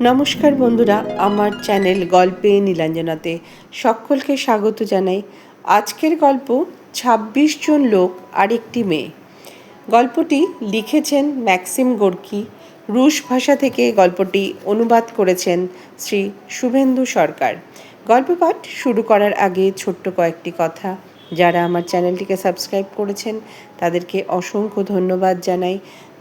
নমস্কার বন্ধুরা, আমার চ্যানেল গল্পে নীলাঞ্জনাতে সকলকে স্বাগত জানাই। আজকের গল্প ২৬ জন লোক আর একটি মেয়ে। গল্পটি লিখেছেন ম্যাক্সিম গোর্কি। রুশ ভাষা থেকে গল্পটি অনুবাদ করেছেন শ্রী শুভেন্দু সরকার। গল্প পাঠ শুরু করার আগে ছোট্ট কয়েকটি কথা। যারা আমার চ্যানেলটিকে সাবস্ক্রাইব করেছেন তাদেরকে অসংখ্য ধন্যবাদ জানাই।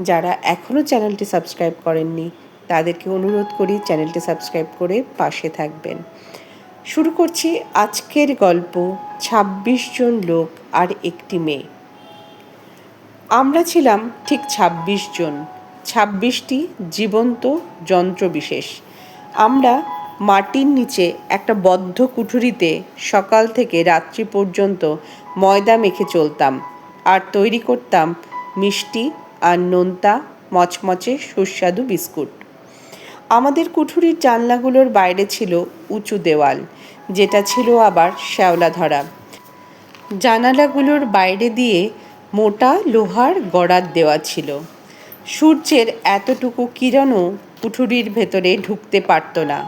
যারা এখনও চ্যানেলটি সাবস্ক্রাইব করেননি তাদেরকে অনুরোধ করি চ্যানেলটি সাবস্ক্রাইব করে পাশে থাকবেন। শুরু করছি আজকের গল্প ২৬ জন লোক আর একটি মেয়ে। আমরা ছিলাম ঠিক ২৬ জন, ২৬টি জীবন্ত যন্ত্রবিশেষ। আমরা মাটির নিচে একটা বদ্ধ কুঠুরিতে সকাল থেকে রাত্রি পর্যন্ত ময়দা মেখে চলতাম আর তৈরি করতাম মিষ্টি আর নোনতা মচমচে সুস্বাদু বিস্কুট। আমাদের কুঠুরির জানলাগুলোর বাইরে ছিল উঁচু দেওয়াল, যেটা ছিল আবার শ্যাওলা ধরা। জানালাগুলোর বাইরে দিয়ে মোটা লোহার গড়ার দেওয়া ছিল। সূর্যের এতটুকু কিরণও কুঠুরির ভেতরে ঢুকতে পারত না,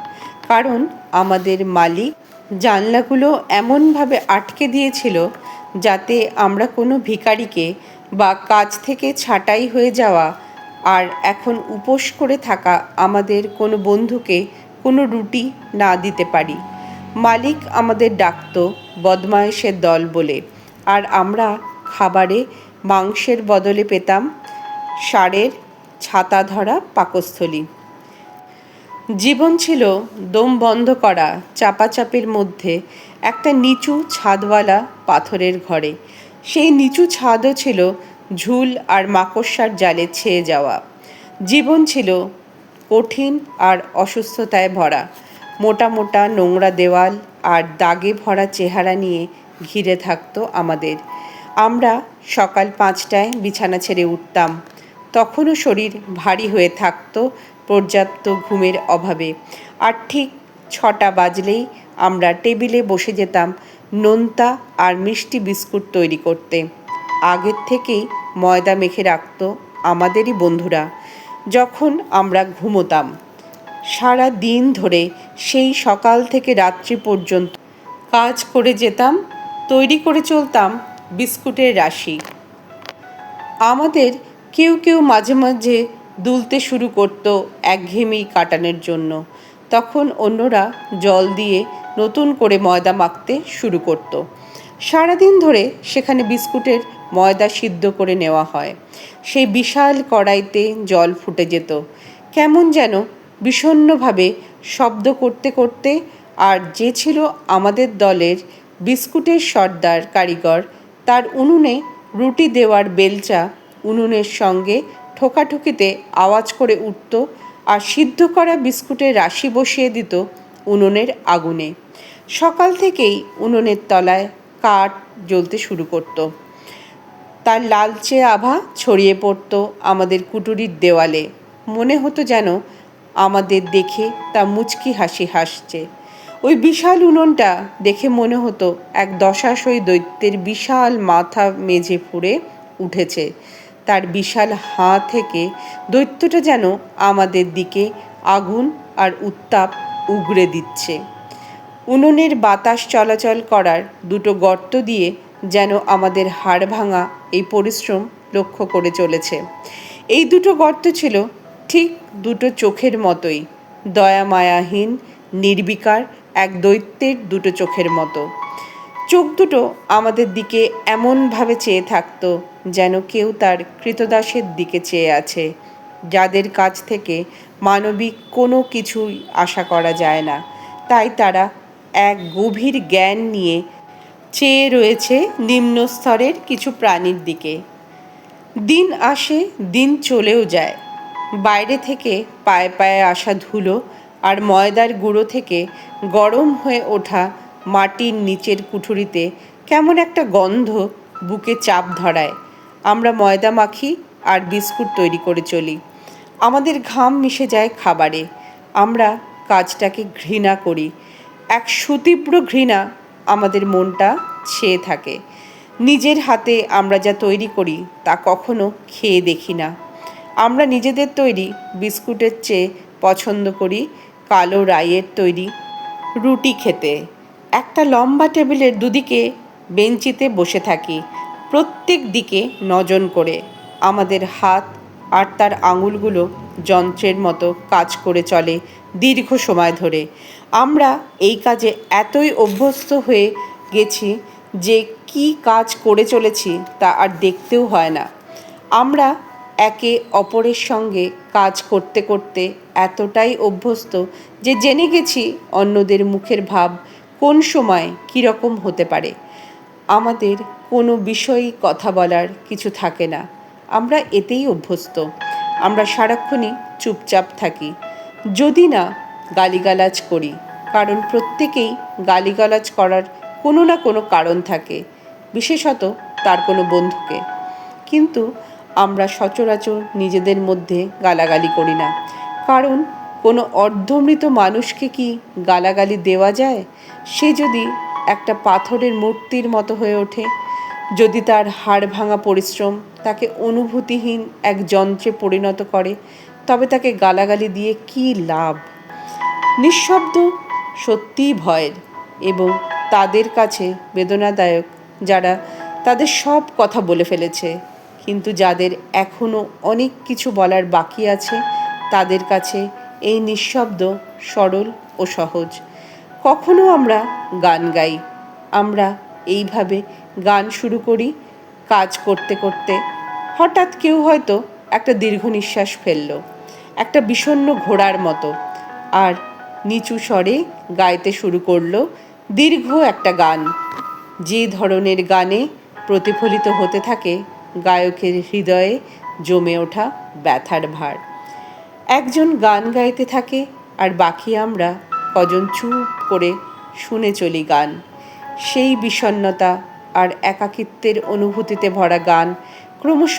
কারণ আমাদের মালিক জানলাগুলো এমনভাবে আটকে দিয়েছিল যাতে আমরা কোনো ভিখারিকে বা কাজ থেকে ছাঁটাই হয়ে যাওয়া আর এখন উপোস করে থাকা আমাদের কোনো বন্ধুকে কোনো রুটি না দিতে পারি। মালিক আমাদের ডাকত বদমায়েশের দল বলে, আর আমরা খাবারে মাংসের বদলে পেতাম ষাঁড়ের ছাতা ধরা পাকস্থলী। জীবন ছিল দম বন্ধ করা চাপাচাপির মধ্যে একটা নিচু ছাদওয়ালা পাথরের ঘরে। সেই নিচু ছাদও ছিল ঝুল আর মাকড়সার জালে ছেয়ে যাওয়া। জীবন ছিল কঠিন আর অসুস্থতায় ভরা। মোটা মোটা নোংরা দেওয়াল আর দাগে ভরা চেহারা নিয়ে ঘিরে থাকতো আমাদের। আমরা সকাল ৫টায় বিছানা ছেড়ে উঠতাম। তখনও শরীর ভারী হয়ে থাকতো পর্যাপ্ত ঘুমের অভাবে। আর ঠিক ৬টা বাজলেই আমরা টেবিলে বসে যেতাম নোনতা আর মিষ্টি বিস্কুট তৈরি করতে। আগের থেকেই ময়দা মেখে রাখতো আমাদেরই বন্ধুরা। যখন আমরা ঘুমোতাম, সারা দিন ধরে সেই সকাল থেকে রাত্রি পর্যন্ত কাজ করে যেতাম, তৈরি করে চলতাম বিস্কুটের রাশি। আমাদের কেউ কেউ মাঝে মাঝে দুলতে শুরু করতো একঘেয়েমি কাটানোর জন্য। তখন অন্যরা জল দিয়ে নতুন করে ময়দা মাখতে শুরু করতো। সারাদিন ধরে সেখানে বিস্কুটের ময়দা সিদ্ধ করে নেওয়া হয়। সেই বিশাল কড়াইতে জল ফুটে যেত কেমন যেন বিষণ্ণভাবে শব্দ করতে করতে। আর যে ছিল আমাদের দলের বিস্কুটের সর্দার কারিগর, তার উনুনে রুটি দেওয়ার বেলচা উনুনের সঙ্গে ঠোকাঠুকিতে আওয়াজ করে উঠত আর সিদ্ধ করা বিস্কুটের রাশি বসিয়ে দিত উনুনের আগুনে। সকাল থেকেই উনুনের তলায় কাঠ জ্বলতে শুরু করত। তার লালচে আভা ছড়িয়ে পড়ত আমাদের কুটুরির দেওয়ালে। মনে হতো যেন আমাদের দেখে তা মুচকি হাসি হাসছে। ওই বিশাল উনুনটা দেখে মনে হতো এক দশাশই দৈত্যের বিশাল মাথা মেঝে ফুঁড়ে উঠেছে। তার বিশাল হাঁ থেকে দৈত্যটা যেন আমাদের দিকে আগুন আর উত্তাপ উগরে দিচ্ছে। উনুনের বাতাস চলাচল করার দুটো গর্ত দিয়ে যেন আমাদের হাড় ভাঙা এই পরিশ্রম লক্ষ্য করে চলেছে। এই দুটো গর্ত ছিল ঠিক দুটো চোখের মতোই, দয়া মায়াহীন নির্বিকার এক দৈত্যের দুটো চোখের মতো। চোখ দুটো আমাদের দিকে এমনভাবে চেয়ে থাকতো যেন কেউ তার কৃতদাসের দিকে চেয়ে আছে, যাদের কাছ থেকে মানবিক কোনো কিছুই আশা করা যায় না। তাই তারা এক গভীর জ্ঞান নিয়ে চেয়ে রয়েছে নিম্ন স্তরের কিছু প্রাণীর দিকে। দিন আসে, দিন চলেও যায়। বাইরে থেকে পায়ে পায়ে আসা ধুলো আর ময়দার গুঁড়ো থেকে গরম হয়ে ওঠা মাটির নিচের কুঠুরিতে কেমন একটা গন্ধ বুকে চাপ ধরায়। আমরা ময়দা মাখি আর বিস্কুট তৈরি করে চলি। আমাদের ঘাম মিশে যায় খাবারে। আমরা কাজটাকে ঘৃণা করি। এক সুতীব্র ঘৃণা আমাদের মনটা ছেয়ে থাকে। নিজের হাতে আমরা যা তৈরি করি তা কখনো খেয়ে দেখি না। আমরা নিজেদের তৈরি বিস্কুটের চেয়ে পছন্দ করি কালো রাইয়ের তৈরি রুটি খেতে। একটা লম্বা টেবিলের দুদিকে বেঞ্চিতে বসে থাকি, প্রত্যেক দিকে নজন করে। আমাদের হাত আর তার আঙুলগুলো যন্ত্রের মতো কাজ করে চলে দীর্ঘ সময় ধরে। আমরা এই কাজে এতই অভ্যস্ত হয়ে গেছি যে কি কাজ করে চলেছি তা আর দেখতেও হয় না। আমরা একে অপরের সঙ্গে কাজ করতে করতে এতটাই অভ্যস্ত যে জেনে গেছি অন্যদের মুখের ভাব কোন সময় কীরকম হতে পারে। আমাদের কোনো বিষয়েই কথা বলার কিছু থাকে না, আমরা এতেই অভ্যস্ত। আমরা সারাক্ষণই চুপচাপ থাকি, যদি না গালিগালাজ করি, কারণ প্রত্যেকেই গালিগালাজ করার কোনো না কোনো কারণ থাকে, বিশেষত তার কোনো বন্ধুকে। কিন্তু আমরা সচরাচর নিজেদের মধ্যে গালাগালি করি না, কারণ কোনো অর্ধমৃত মানুষকে কি গালাগালি দেওয়া যায়? সে যদি একটা পাথরের মূর্তির মতো হয়ে ওঠে, যদি তার হাড় ভাঙা পরিশ্রম তাকে অনুভূতিহীন এক যন্ত্রে পরিণত করে, তবে তাকে গালাগালি দিয়ে কী লাভ? নিঃশব্দ সত্যিই ভয়ের, এবং তাদের কাছে বেদনাদায়ক যারা তাদের সব কথা বলে ফেলেছে, কিন্তু যাদের এখনও অনেক কিছু বলার বাকি আছে, তাদের কাছে এই নিঃশব্দ সরল ও সহজ। কখনো আমরা গান গাই, আমরা এইভাবে গান শুরু করি কাজ করতে করতে। হঠাৎ কেউ হয়তো একটা দীর্ঘ নিঃশ্বাস ফেলল, একটা বিষণ্ণ ঘোড়ার মতো, আর নিচু স্বরে গাইতে শুরু করলো দীর্ঘ একটা গান। যে ধরনের গানে প্রতিফলিত হতে থাকে গায়কের হৃদয়ে জমে ওঠা ব্যথার ভার। একজন গান গাইতে থাকে আর বাকি আমরা কজন চুপ করে শুনে চলি গান। সেই বিষণ্ণতা আর একাকিত্বের অনুভূতিতে ভরা গান ক্রমশ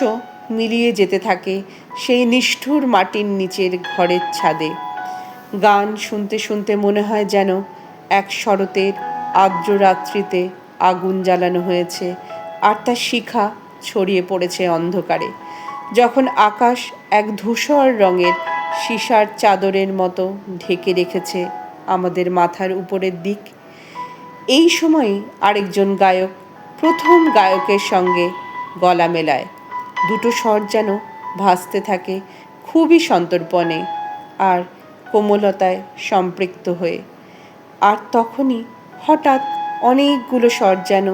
মিলিয়ে যেতে থাকে সেই নিষ্ঠুর মাটির নিচের ঘরের ছাদে। গান শুনতে শুনতে মনে হয় যেন এক শরতের আর্দ্র রাত্রিতে আগুন জ্বালানো হয়েছে আর তার শিখা ছড়িয়ে পড়েছে অন্ধকারে। যখন আকাশ এক ধূসর রঙের সীসার চাদরের মতো ঢেকে রেখেছে আমাদের মাথার উপরের দিক, এই সময় আরেকজন গায়ক প্রথম গায়কের সঙ্গে গলা মেলায়। দুটো স্বর যেন ভাসতে থাকে খুবই সন্তর্পণে আর কোমলতায় সম্পৃক্ত হয়ে। আর তখনই হঠাৎ অনেকগুলো স্বর যেন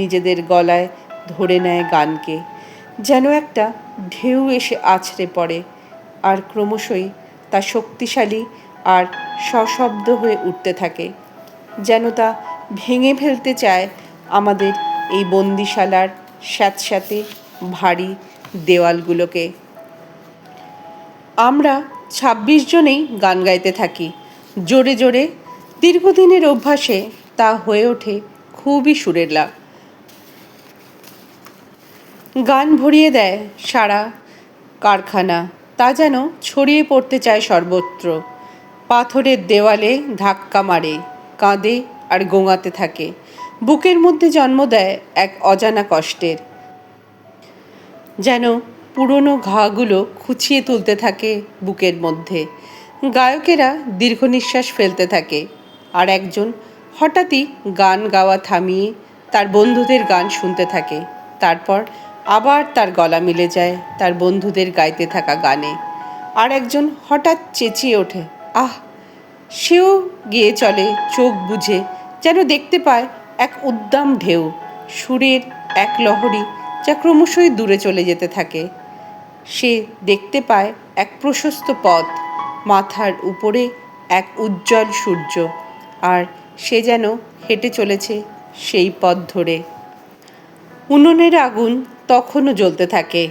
নিজেদের গলায় ধরে নেয় গানকে, যেন একটা ঢেউ এসে আছড়ে পড়ে, আর ক্রমশই তা শক্তিশালী আর সশব্দ হয়ে উঠতে থাকে, যেন তা ভেঙে ফেলতে চায় আমাদের এই বন্দিশালার স্যাঁতস্যাঁতে ভারী দেওয়ালগুলোকে। আমরা ২৬ জনেই গান গাইতে থাকি জোরে জোরে। দীর্ঘদিনের অভ্যাসে তা হয়ে ওঠে খুবই সুরেলা। গান ভরিয়ে দেয় সারা কারখানা, তা যেন ছড়িয়ে পড়তে চায় সর্বত্র। পাথরের দেওয়ালে ধাক্কা মারে, কাঁদে আর গোঙাতে থাকে। বুকের মধ্যে জন্ম দেয় এক অজানা কষ্টের, যেন পুরনো ঘাগুলো খুঁচিয়ে তুলতে থাকে বুকের মধ্যে। গায়কেরা দীর্ঘ নিঃশ্বাস ফেলতে থাকে, আর একজন হঠাৎই গান গাওয়া থামিয়ে তার বন্ধুদের গান শুনতে থাকে। তারপর আবার তার গলা মিলে যায় তার বন্ধুদের গাইতে থাকা গানে। আর একজন হঠাৎ চেঁচিয়ে ওঠে, আহ! সেও গেয়ে চলে চোখ বুজে, যেন দেখতে পায় এক উদ্দাম ঢেউ, সুরের এক লহরী যা ক্রমশই দূরে চলে যেতে থাকে। সে দেখতে পায় এক প্রশস্ত পথ, মাথার উপরে এক উজ্জ্বল সূর্য, আর সে যেন হেঁটে চলেছে সেই পথ ধরে। উনুনের আগুন তখনও জ্বলতে থাকে,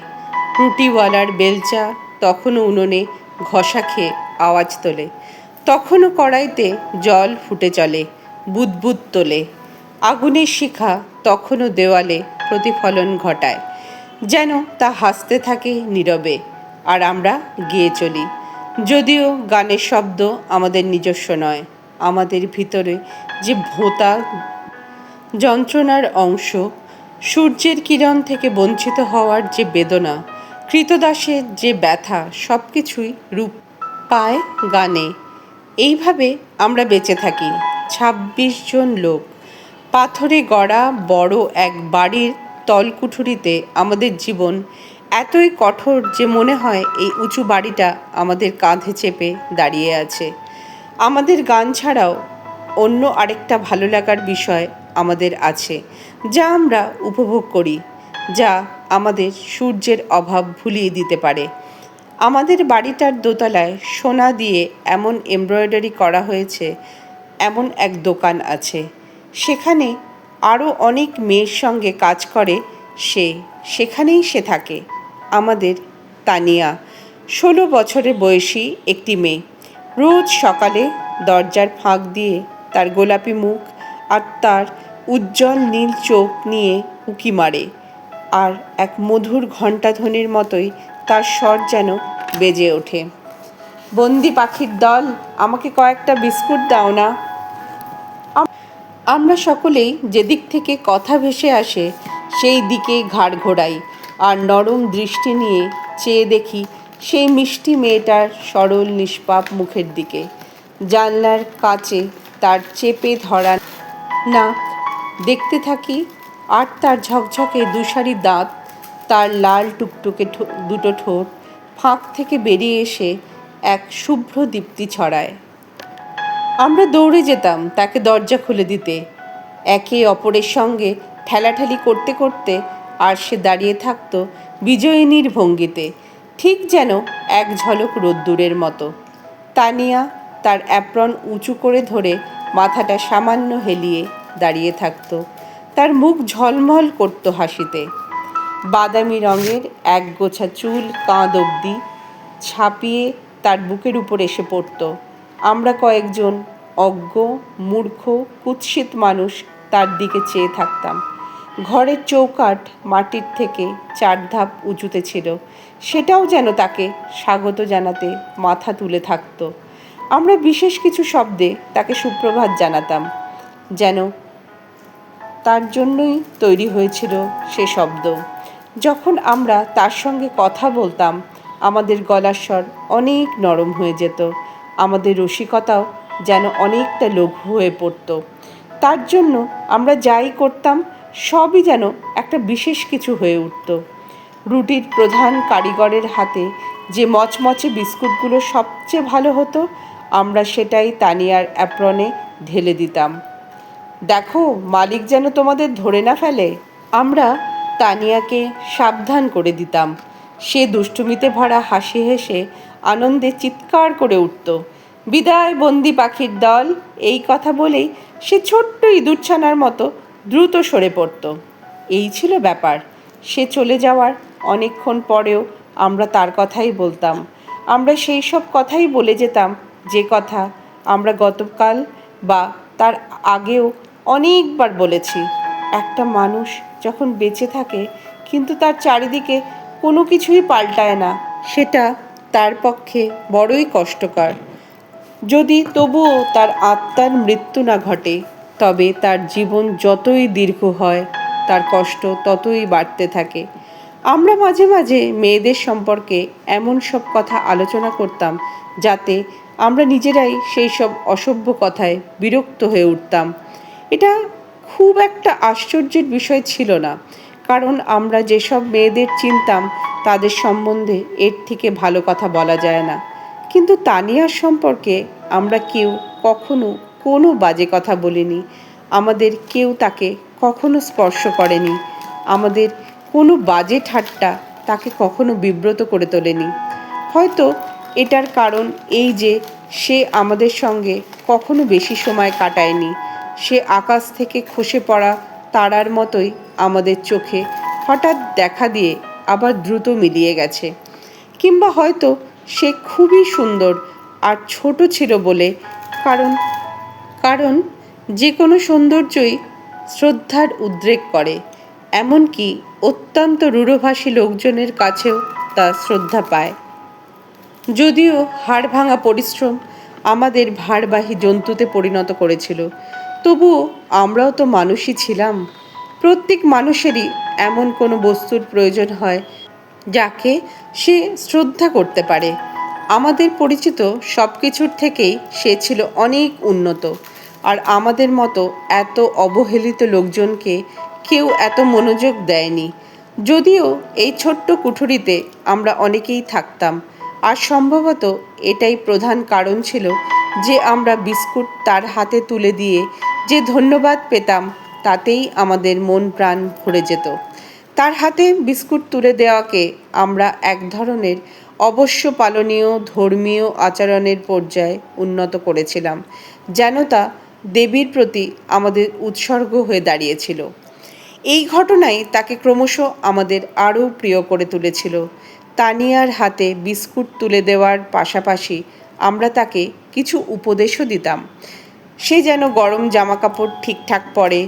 রুটিওয়ালার বেলচা তখনও উনুনে ঘষা খেয়ে আওয়াজ তোলে, তখনও কড়াইতে জল ফুটে চলে, বুদবুদ তোলে। আগুনের শিখা তখনও দেওয়ালে প্রতিফলন ঘটায়, যেন তা হাসতে থাকে নীরবে, আর আমরা গেয়ে চলি। যদিও গানের শব্দ আমাদের নিজস্ব নয়, আমাদের ভিতরে যে ভোঁতা যন্ত্রণার অংশ, সূর্যের কিরণ থেকে বঞ্চিত হওয়ার যে বেদনা, কৃতদাসের যে ব্যথা, সব কিছুই রূপ পায় গানে। এইভাবে আমরা বেঁচে থাকি ২৬ জন লোক। পাথরে গড়া বড় এক বাড়ির তলকুঠুরিতে আমাদের জীবন এতই কঠোর যে মনে হয় এই উঁচু বাড়িটা আমাদের কাঁধে চেপে দাঁড়িয়ে আছে। আমাদের গান ছাড়াও অন্য আরেকটা ভালো লাগার বিষয় আমাদের আছে, যা আমরা উপভোগ করি, যা আমাদের সূর্যের অভাব ভুলিয়ে দিতে পারে। আমাদের বাড়িটার দোতলায় সোনা দিয়ে এমন এমব্রয়ডারি করা হয়েছে এমন এক দোকান আছে। সেখানে আরও অনেক মেয়ের সঙ্গে কাজ করে। সেখানেই সে থাকে। আমাদের তানিয়া ১৬ বছরের বয়সী একটি মেয়ে। রোজ সকালে দরজার ফাঁক দিয়ে তার গোলাপি মুখ আর তার উজ্জ্বল নীল চোখ নিয়ে উঁকি মারে, আর এক মধুর ঘণ্টাধ্বনির মতোই তার স্বর যেন বেজে ওঠে। বন্দি পাখির দল, আমাকে কয়েকটা বিস্কুট দাও না। আমরা সকলেই যেদিক থেকে কথা ভেসে আসে সেই দিকেই ঘাড় ঘোরাই, আর নরম দৃষ্টি নিয়ে চেয়ে দেখি সেই মিষ্টি মেয়েটার সরল নিষ্পাপ মুখের দিকে। জানলার কাচে তার চেপে ধরা নাক দেখতে থাকি, আর তার ঝকঝকে দুসারি দাঁত, তার লাল টুকটুকে দুটো ঠোঁট ফাঁক থেকে বেরিয়ে এসে এক শুভ্র দীপ্তি ছড়ায়। আমরা দৌড়ে যেতাম তাকে দরজা খুলে দিতে, একে অপরের সঙ্গে ঠেলাঠেলি করতে করতে, আর সে দাঁড়িয়ে থাকতো বিজয়িনীর ভঙ্গিতে, ঠিক যেন এক ঝলক রোদ্দুরের মতো। তানিয়া তার অ্যাপ্রন উঁচু করে ধরে মাথাটা সামান্য হেলিয়ে দাঁড়িয়ে থাকতো। তার মুখ ঝলমল করতো হাসিতে। বাদামি রঙের এক গোছা চুল কাঁধ অবধি ছাপিয়ে তার বুকের উপর এসে পড়ত। আমরা কয়েকজন অজ্ঞ মূর্খ কুৎসিত মানুষ তার দিকে চেয়ে থাকতাম। ঘরের চৌকাঠ মাটির থেকে ৪ ধাপ উঁচুতে ছিল, সেটাও যেন তাকে স্বাগত জানাতে মাথা তুলে থাকত। আমরা বিশেষ কিছু শব্দে তাকে সুপ্রভাত জানাতাম, যেন তার জন্যই তৈরি হয়েছিল সে শব্দ। যখন আমরা তার সঙ্গে কথা বলতাম আমাদের গলার স্বর অনেক নরম হয়ে যেত, আমাদের রসিকতাও যেন অনেকটা লঘু হয়ে পড়ত। তার জন্য আমরা যাই করতাম সবই যেন একটা বিশেষ কিছু হয়ে উঠত। রুটির প্রধান কারিগরের হাতে যে মচমচে বিস্কুটগুলো সবচেয়ে ভালো হতো, আমরা সেটাই তানিয়ার অ্যাপ্রনে ঢেলে দিতাম। দেখো, মালিক যেন তোমাদের ধরে না ফেলে। আমরা তানিয়াকে সাবধান করে দিতাম। সে দুষ্টুমিতে ভরা হাসি হেসে আনন্দে চিৎকার করে উঠত, বিদায় বন্দি পাখির দল। এই কথা বলেই সে ছোট্ট ইঁদুরছানার মতো দ্রুত সরে পড়ত। এই ছিল ব্যাপার। সে চলে যাওয়ার অনেকক্ষণ পরেও আমরা তার কথাই বলতাম। আমরা সেই সব কথাই বলে যেতাম যে কথা আমরা গতকাল বা তার আগেও অনেকবার বলেছি। একটা মানুষ যখন বেঁচে থাকে কিন্তু তার চারিদিকে কোনো কিছুই পাল্টায় না, সেটা তার পক্ষে বড়ই কষ্টকর। যদি তবুও তার আত্মার মৃত্যু না ঘটে, তবে তার জীবন যতই দীর্ঘ হয় তার কষ্ট ততই বাড়তে থাকে। আমরা মাঝে মাঝে মেয়েদের সম্পর্কে এমন সব কথা আলোচনা করতাম যাতে আমরা নিজেরাই সেই সব অসভ্য কথায় বিরক্ত হয়ে উঠতাম। এটা খুব একটা আশ্চর্যের বিষয় ছিল না, কারণ আমরা যেসব মেয়েদের চিনতাম তাদের সম্বন্ধে এর থেকে ভালো কথা বলা যায় না। কিন্তু তানিয়ার সম্পর্কে আমরা কেউ কখনো কোনো বাজে কথা বলিনি। আমাদের কেউ তাকে কখনো স্পর্শ করেনি। আমাদের কোনো বাজে ঠাট্টা তাকে কখনো বিব্রত করে তোলেনি। হয়তো এটার কারণ এই যে সে আমাদের সঙ্গে কখনো বেশি সময় কাটায়নি। সে আকাশ থেকে খসে পড়া তারার মতোই আমাদের চোখে হঠাৎ দেখা দিয়ে আবার দ্রুত মিলিয়ে গেছে। কিংবা হয়তো সে খুবই সুন্দর আর ছোট ছিল বলে, কারণ যে কোনো সৌন্দর্যই শ্রদ্ধার উদ্রেক করে, এমনকি অত্যন্ত রূঢ়ভাষী লোকজনের কাছেও তা শ্রদ্ধা পায়। যদিও হাড় ভাঙা পরিশ্রম আমাদের ভারবাহী জন্তুতে পরিণত করেছিল, তবুও আমরাও তো মানুষই ছিলাম। প্রত্যেক মানুষেরই এমন কোনো বস্তুর প্রয়োজন হয় যাকে সে শ্রদ্ধা করতে পারে। আমাদের পরিচিত সব কিছুর থেকেই সে ছিল অনেক উন্নত, আর আমাদের মতো এত অবহেলিত লোকজনকে কেউ এত মনোযোগ দেয়নি। যদিও এই ছোট্ট কুঠুরিতে আমরা অনেকেই থাকতাম, আর সম্ভবত এটাই প্রধান কারণ ছিল যে আমরা বিস্কুট তার হাতে তুলে দিয়ে যে ধন্যবাদ পেতাম, তাতেই আমাদের মন প্রাণ ভরে যেত। তার হাতে বিস্কুট তুলে দেওয়াকে আমরা এক ধরনের অবশ্য পালনীয় ধর্মীয় আচরণের পর্যায়ে উন্নত করেছিলাম, যেন তা দেবীর প্রতি আমাদের উৎসর্গ হয়ে দাঁড়িয়েছিল। এই ঘটনাই তাকে ক্রমশ আমাদের আরও প্রিয় করে তুলেছিল। তানিয়ার হাতে বিস্কুট তুলে দেওয়ার পাশাপাশি আমরা তাকে কিছু উপদেশও দিতাম। সে যেন গরম জামাকাপড় ঠিকঠাক পরে,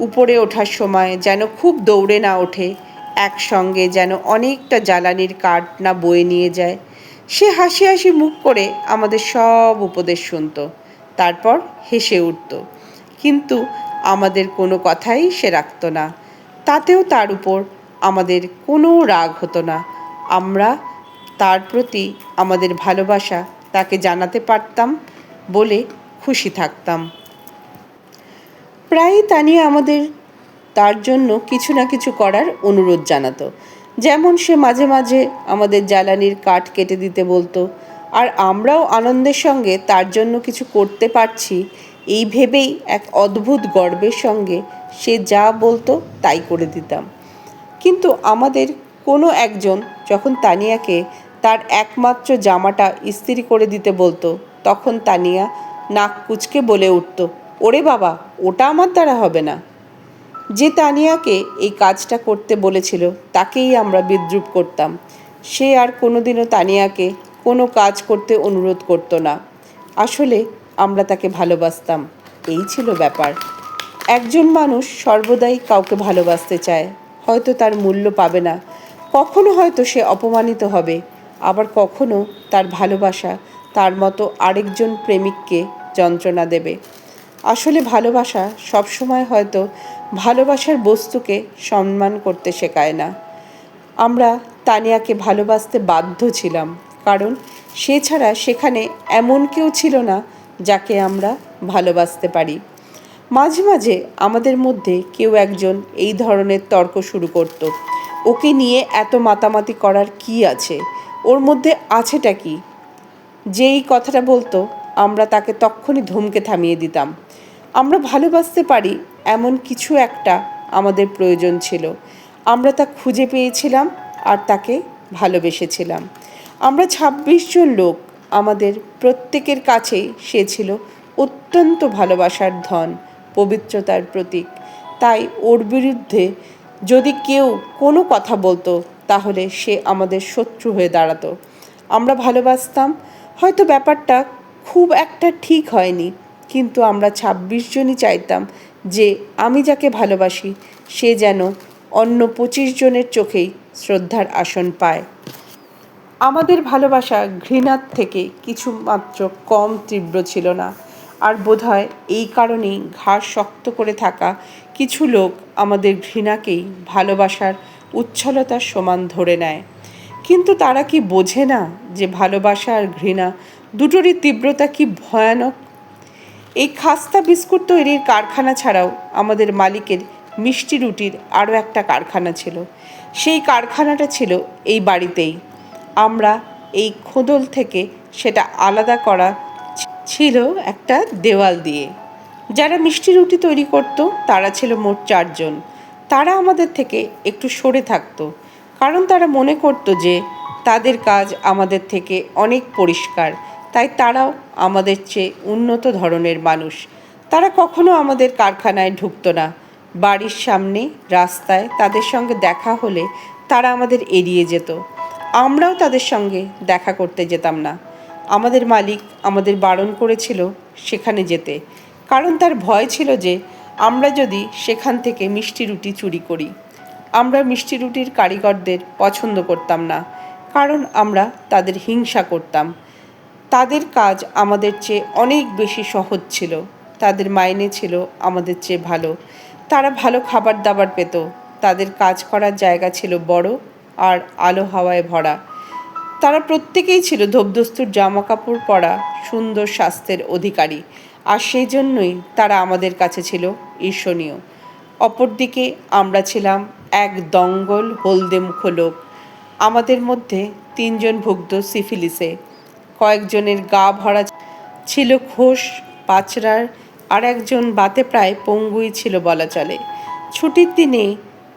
উপরে ওঠার সময় যেন খুব দৌড়ে না ওঠে, একসঙ্গে যেন অনেকটা জ্বালানির কাঠ না বয়ে নিয়ে যায়। সে হাসি হাসি মুখ করে আমাদের সব উপদেশ শুনত, তারপর হেসে উঠত, কিন্তু আমাদের কোনো কথাই সে রাখত না। তাতেও তার উপর আমাদের কোনো রাগ হতো না। আমরা তার প্রতি আমাদের ভালোবাসা তাকে জানাতে পারতাম বলে খুশি থাকতাম। প্রায়ই তানিয়া আমাদের তার জন্য কিছু না কিছু করার অনুরোধ জানাতো। যেমন সে মাঝে মাঝে আমাদের জ্বালানির কাঠ কেটে দিতে বলতো, আর আমরাও আনন্দের সঙ্গে তার জন্য কিছু করতে পারছি এই ভেবেই এক অদ্ভুত গর্বের সঙ্গে সে যা বলতো তাই করে দিতাম। কিন্তু আমাদের কোনো একজন যখন তানিয়াকে তার একমাত্র জামাটা ইস্ত্রি করে দিতে বলতো, তখন তানিয়া নাক কুঁচকে বলে উঠত, ওরে বাবা, ওটা আমার দ্বারা হবে না। যে তানিয়াকে এই কাজটা করতে বলেছিল তাকেই আমরা বিদ্রূপ করতাম। সে আর কোনোদিনও তানিয়াকে কোনো কাজ করতে অনুরোধ করতো না। আসলে আমরা তাকে ভালোবাসতাম, এই ছিল ব্যাপার। একজন মানুষ সর্বদাই কাউকে ভালোবাসতে চায়। হয়তো তার মূল্য পাবে না, কখনো হয়তো সে অপমানিত হবে, আবার কখনো তার ভালোবাসা তার মতো আরেকজন প্রেমিককে যন্ত্রণা দেবে। আসলে ভালোবাসা সবসময় হয়তো ভালোবাসার বস্তুকে সম্মান করতে শেখায় না। আমরা তানিয়াকে ভালোবাসতে বাধ্য ছিলাম, কারণ সে ছাড়া সেখানে এমন কেউ ছিল না যাকে আমরা ভালোবাসতে পারি। মাঝে মাঝে আমাদের মধ্যে কেউ একজন এই ধরনের তর্ক শুরু করত, ওকে নিয়ে এত মাতামাতি করার কি আছে, ওর মধ্যে আছেটা কি? যেই কথাটা বলতো আমরা তাকে তক্ষুনি ধমকে থামিয়ে দিতাম। আমরা ভালোবাসতে পারি এমন কিছু একটা আমাদের প্রয়োজন ছিল, আমরা তা খুঁজে পেয়েছিলাম আর তাকে ভালোবেসেছিলাম। আমরা ২৬ জন লোক, আমাদের প্রত্যেকের কাছেই সে ছিল অত্যন্ত ভালোবাসার ধন, পবিত্রতার প্রতীক। তাই ওর বিরুদ্ধে যদি কেউ কোনো কথা বলতো তাহলে সে আমাদের শত্রু হয়ে দাঁড়াতো। আমরা ভালোবাসতাম, হয়তো ব্যাপারটা খুব একটা ঠিক হয়নি, কিন্তু আমরা ২৬ জনই চাইতাম যে আমি যাকে ভালোবাসি সে যেন অন্য ২৫ জনের চোখেই শ্রদ্ধার আসন পায়। আমাদের ভালোবাসা ঘৃণার থেকে কিছুমাত্র কম তীব্র ছিল না, আর বোধহয় এই কারণেই ঘাড় শক্ত করে থাকা কিছু লোক আমাদের ঘৃণাকেই ভালোবাসার উচ্ছলতার সমান ধরে নেয়। কিন্তু তারা কি বোঝে না যে ভালোবাসা আর ঘৃণা দুটোরই তীব্রতা কি ভয়ানক? এই খাস্তা বিস্কুট তৈরির কারখানা ছাড়াও আমাদের মালিকের মিষ্টি রুটির আরও একটা কারখানা ছিল। সেই কারখানাটা ছিল এই বাড়িতেই। আমরা এই খোদল থেকে সেটা আলাদা করা ছিল একটা দেওয়াল দিয়ে। যারা মিষ্টি রুটি তৈরি করতো তারা ছিল মোট ৪ জন। তারা আমাদের থেকে একটু সরে থাকতো, কারণ তারা মনে করতো যে তাদের কাজ আমাদের থেকে অনেক পরিষ্কার, তাই তারাও আমাদের চেয়ে উন্নত ধরনের মানুষ। তারা কখনো আমাদের কারখানায় ঢুকতো না। বাড়ির সামনে রাস্তায় তাদের সঙ্গে দেখা হলে তারা আমাদের এড়িয়ে যেত। আমরাও তাদের সঙ্গে দেখা করতে যেতাম না। আমাদের মালিক আমাদের বারণ করেছিল সেখানে যেতে, কারণ তার ভয় ছিল যে আমরা যদি সেখান থেকে মিষ্টি রুটি চুরি করি। আমরা মিষ্টি রুটির কারিগরদের পছন্দ করতাম না, কারণ আমরা তাদের হিংসা করতাম। তাদের কাজ আমাদের চেয়ে অনেক বেশি সহজ ছিল, তাদের মাইনে ছিল আমাদের চেয়ে ভালো, তারা ভালো খাবার দাবার পেত, তাদের কাজ করার জায়গা ছিল বড় আর আলো হাওয়ায় ভরা। তারা প্রত্যেকেই ছিল ধোপদস্তুর জামা কাপড় পরা সুন্দর স্বাস্থ্যের অধিকারী, আর সেই জন্যই তারা আমাদের কাছে ছিল ঈর্ষণীয়। অপরদিকে আমরা ছিলাম এক দঙ্গল হলদে মুখ লোক। আমাদের মধ্যে 3 জন ভুগত সিফিলিসে, কয়েকজনের গা ভরা ছিল খোস পাচড়ার, আর একজন বাতে প্রায় পঙ্গুই ছিল বলা চলে। ছুটির দিনে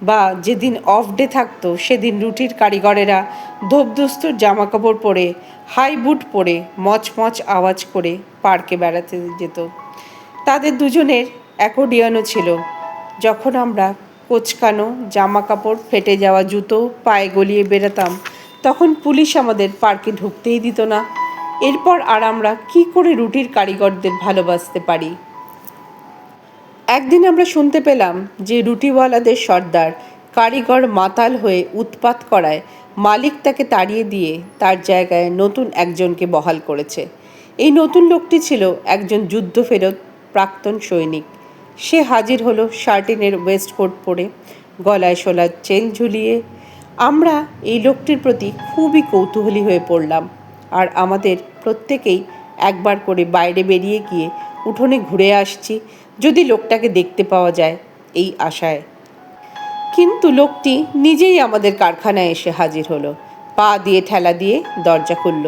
বা যেদিন অফ ডে থাকতো সেদিন রুটির কারিগরেরা ধোপদস্তুর জামাকাপড় পরে হাই বুট পরে মচমচ আওয়াজ করে পার্কে বেড়াতে যেত। তাদের দুজনের অ্যাকর্ডিয়নও ছিল। যখন আমরা কোচকানো জামা কাপড়, ফেটে যাওয়া জুতো পায়ে গলিয়ে বেরোতাম, তখন পুলিশ আমাদের পার্কে ঢুকতেই দিত না। এরপর আর আমরা কী করে রুটির কারিগরদের ভালোবাসতে পারি? একদিন আমরা শুনতে পেলাম যে রুটিওয়ালাদের সর্দার কারিগর মাতাল হয়ে উৎপাত করায় মালিক তাকে তাড়িয়ে দিয়ে তার জায়গায় নতুন একজনকে বহাল করেছে। এই নতুন লোকটি ছিল একজন যুদ্ধফেরত প্রাক্তন সৈনিক। সে হাজির হলো শার্টিনের ওয়েস্টকোট পরে, গলায় শোলার চেন ঝুলিয়ে। আমরা এই লোকটির প্রতি খুবই কৌতূহলী হয়ে পড়লাম, আর আমাদের প্রত্যেকেই একবার করে বাইরে বেরিয়ে গিয়ে উঠোনে ঘুরে আসছি, যদি লোকটাকে দেখতে পাওয়া যায় এই আশায়। কিন্তু লোকটি নিজেই আমাদের কারখানায় এসে হাজির হলো। পা দিয়ে ঠেলা দিয়ে দরজা খুলল,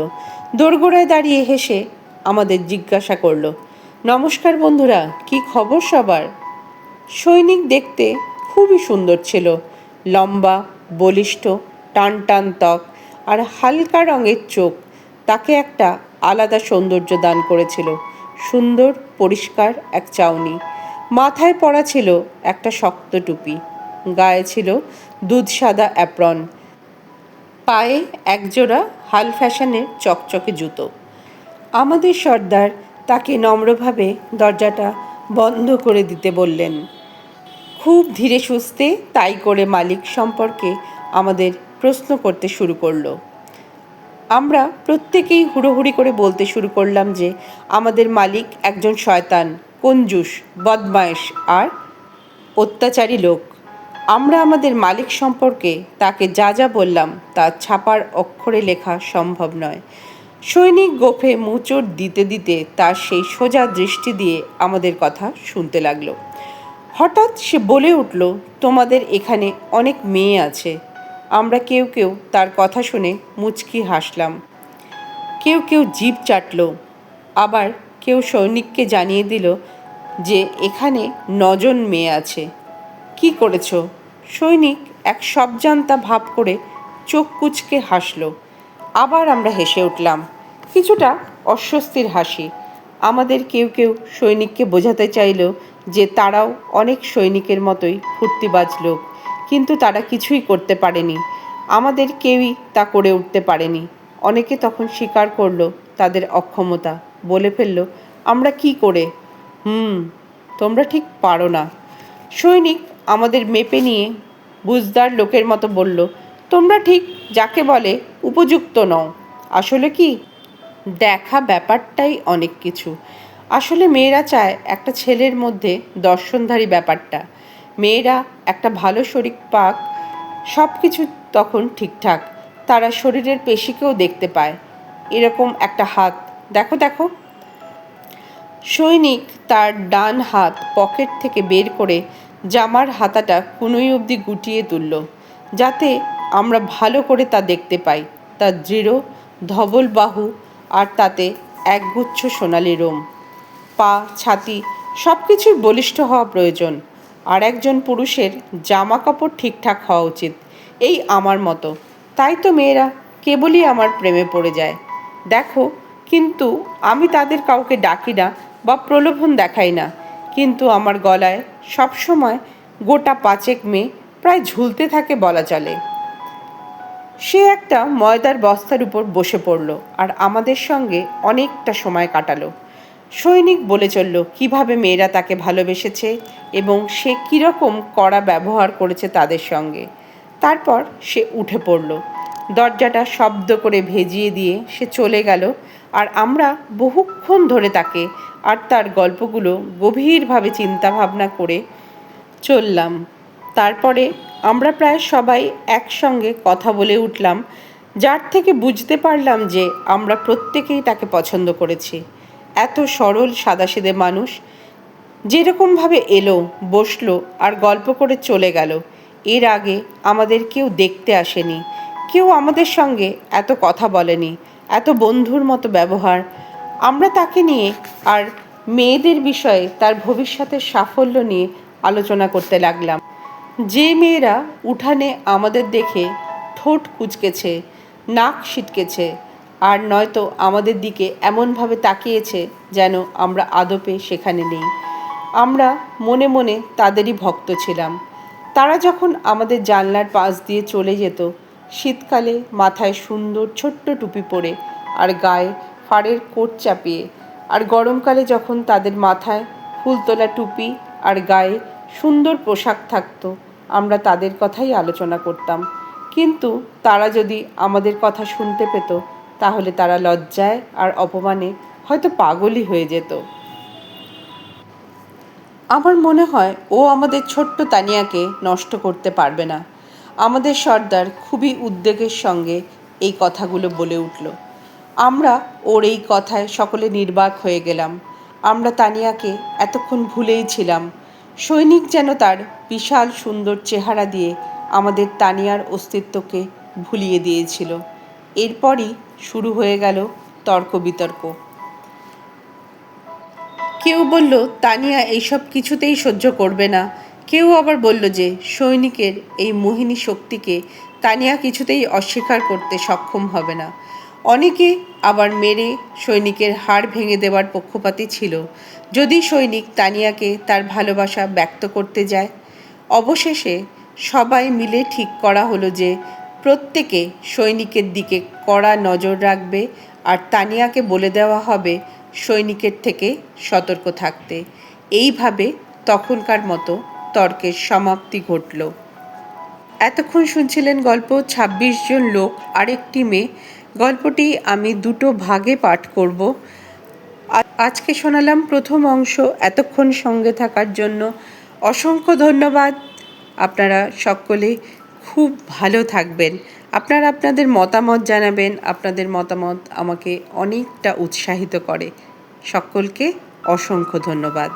দোরগোড়ায় দাঁড়িয়ে হেসে আমাদের জিজ্ঞাসা করলো, নমস্কার বন্ধুরা, কি খবর সবার? সৈনিক দেখতে খুবই সুন্দর ছিল, লম্বা, বলিষ্ঠ, টান টান ত্বক আর হালকা রঙের চোখ তাকে একটা আলাদা সৌন্দর্য দান করেছিল। সুন্দর পরিষ্কার এক চাউনি, মাথায় পরা ছিল একটা শক্ত টুপি, গায়ে ছিল দুধ সাদা অ্যাপ্রন, পায়ে একজোড়া হাল ফ্যাশনের চকচকে জুতো। আমাদের সর্দার তাকে নম্রভাবে দরজাটা বন্ধ করে দিতে বললেন। খুব ধীরে সুস্থে তাই করে মালিক সম্পর্কে আমাদের প্রশ্ন করতে শুরু করলো। আমরা প্রত্যেকেই হুড়োহুড়ি করে বলতে শুরু করলাম যে আমাদের মালিক একজন শয়তান, কঞ্জুস, বদমাইশ আর অত্যাচারী লোক। আমরা আমাদের মালিক সম্পর্কে তাকে যা যা বললাম তা ছাপার অক্ষরে লেখা সম্ভব নয়। সৈনিক গোফে মোচড় দিতে দিতে তার সেই সোজা দৃষ্টি দিয়ে আমাদের কথা শুনতে লাগলো। হঠাৎ সে বলে উঠল, তোমাদের এখানে অনেক মেয়ে আছে। আমরা কেউ কেউ তার কথা শুনে মুচকি হাসলাম, কেউ কেউ জিভ চাটল, আবার কেউ সৈনিককে জানিয়ে দিল যে এখানে 9 জন মেয়ে আছে। কি করেছ? সৈনিক এক সবজান্তা ভাব করে চোখ কুঁচকে হাসল। আবার আমরা হেসে উঠলাম, কিছুটা অস্বস্তির হাসি। আমাদের কেউ কেউ সৈনিককে বোঝাতে চাইল যে তারাও অনেক সৈনিকের মতোই ফুর্তিবাজ লোক, কিন্তু তারা কিছুই করতে পারেনি। আমাদের কেউই তা করে উঠতে পারেনি। অনেকে তখন স্বীকার করলো তাদের অক্ষমতা, বলে ফেলল, আমরা কি করে? তোমরা ঠিক পারো না। সৈনিক আমাদের মেপে নিয়ে বুঝদার লোকের মতো বলল, তোমরা ঠিক যাকে বলে উপযুক্ত নও। আসলে কি, দেখা ব্যাপারটাই অনেক কিছু। আসলে মেয়েরা চায় একটা ছেলের মধ্যে দর্শনধারী ব্যাপারটা। মেয়েরা একটা ভালো শরীর পাক, সব কিছু তখন ঠিকঠাক। তারা শরীরের পেশিকেও দেখতে পায়। এরকম একটা হাত দেখো দেখো। সৈনিক তার ডান হাত পকেট থেকে বের করে জামার হাতাটা কুনুই অবধি গুটিয়ে তুলল, যাতে আমরা ভালো করে তা দেখতে পাই। তার দৃঢ় ধবল বাহু, আর তাতে একগুচ্ছ সোনালি রোম। পা, ছাতি সব কিছুই বলিষ্ঠ হওয়া প্রয়োজন। আর একজন পুরুষের জামা কাপড় ঠিকঠাক হওয়া উচিত, এই আমার মতো। তাই তো মেয়েরা কেবলই আমার প্রেমে পড়ে যায়। দেখো, কিন্তু আমি তাদের কাউকে ডাকি না বা প্রলোভন দেখাই না, কিন্তু আমার গলায় সবসময় গোটা 5 মেয়ে প্রায় ঝুলতে থাকে বলা চলে। সে একটা ময়দার বস্তার উপর বসে পড়ল আর আমাদের সঙ্গে অনেকটা সময় কাটালো। সৈনিক বলে চলল কিভাবে মেয়েরা তাকে ভালোবেসেছে এবং সে কীরকম কড়া ব্যবহার করেছে তাদের সঙ্গে। তারপর সে উঠে পড়ল, দরজাটা শব্দ করে ভেজিয়ে দিয়ে সে চলে গেল। আর আমরা বহুক্ষণ ধরে তাকে আর তার গল্পগুলো গভীরভাবে চিন্তাভাবনা করে চললাম। তারপরে আমরা প্রায় সবাই একসঙ্গে কথা বলে উঠলাম যার থেকে বুঝতে পারলাম যে আমরা প্রত্যেকেই তাকে পছন্দ করেছি। এত সরল সাদাসিধে মানুষ, যেরকমভাবে এলো, বসলো আর গল্প করে চলে গেল। এর আগে আমাদের কেউ দেখতে আসেনি, কেউ আমাদের সঙ্গে এত কথা বলেনি, এত বন্ধুর মতো ব্যবহার। আমরা তাকে নিয়ে আর মেয়েদের বিষয়ে, তার ভবিষ্যতের সাফল্য নিয়ে আলোচনা করতে লাগলাম। যে মেয়েরা উঠানে আমাদের দেখে ঠোঁট কুঁচকেছে, নাক সিটকেছে, আর নয়তো আমাদের দিকে এমনভাবে তাকিয়েছে যেন আমরা আদপে সেখানে নেই, আমরা মনে মনে তাদেরই ভক্ত ছিলাম। তারা যখন আমাদের জানলার পাশ দিয়ে চলে যেত, শীতকালে মাথায় সুন্দর ছোট্ট টুপি পরে আর গায়ে ফাড়ের কোট চাপিয়ে, আর গরমকালে যখন তাদের মাথায় ফুলতোলা টুপি আর গায়ে সুন্দর পোশাক থাকতো, আমরা তাদের কথাই আলোচনা করতাম। কিন্তু তারা যদি আমাদের কথা শুনতে পেত, তাহলে তারা লজ্জায় আর অপমানে হয়তো পাগলই হয়ে যেত। আমার মনে হয় ও আমাদের ছোট্ট তানিয়াকে নষ্ট করতে পারবে না। আমাদের সর্দার খুবই উদ্বেগের সঙ্গে এই কথাগুলো বলে উঠল। আমরা ওর এই কথায় সকলে নির্বাক হয়ে গেলাম। আমরা তানিয়াকে এতক্ষণ ভুলেই ছিলাম। সৈনিক যেন তার বিশাল সুন্দর চেহারা দিয়ে আমাদের তানিয়ার অস্তিত্বকে ভুলিয়ে দিয়েছিল। এরপরই শুরু হয়ে গেল তর্ক বিতর্ক। কেউ বলল তানিয়া এইসব কিছুতেই সহ্য করবে না, কেউ আবার বলল যে সৈনিকের এই মোহিনী শক্তিকে তানিয়া কিছুতেই অস্বীকার করতে সক্ষম হবে না। অনেকে আবার মেরে সৈনিকের হাড় ভেঙে দেওয়ার পক্ষপাতী ছিল, যদি সৈনিক তানিয়াকে তার ভালোবাসা ব্যক্ত করতে যায়। অবশেষে সবাই মিলে ঠিক করা হলো যে প্রত্যেকে সৈনিকের দিকে কড়া নজর রাখবে, আর তানিয়াকে বলে দেওয়া হবে সৈনিকের থেকে সতর্ক থাকতে। এইভাবে তখনকার মতো তর্কের সমাপ্তি ঘটল। এতক্ষণ শুনছিলেন গল্প ২৬ জন লোক আরেকটি মেয়ে। গল্পটি আমি দুটো ভাগে পাঠ করব। আজকে শোনালাম প্রথম অংশ। এতক্ষণ সঙ্গে থাকার জন্য অসংখ্য ধন্যবাদ। আপনারা সকলে খুব ভালো থাকবেন। আপনারা আপনাদের মতামত জানাবেন। আপনাদের মতামত আমাকে অনেকটা উৎসাহিত করে। সকলকে অসংখ্য ধন্যবাদ।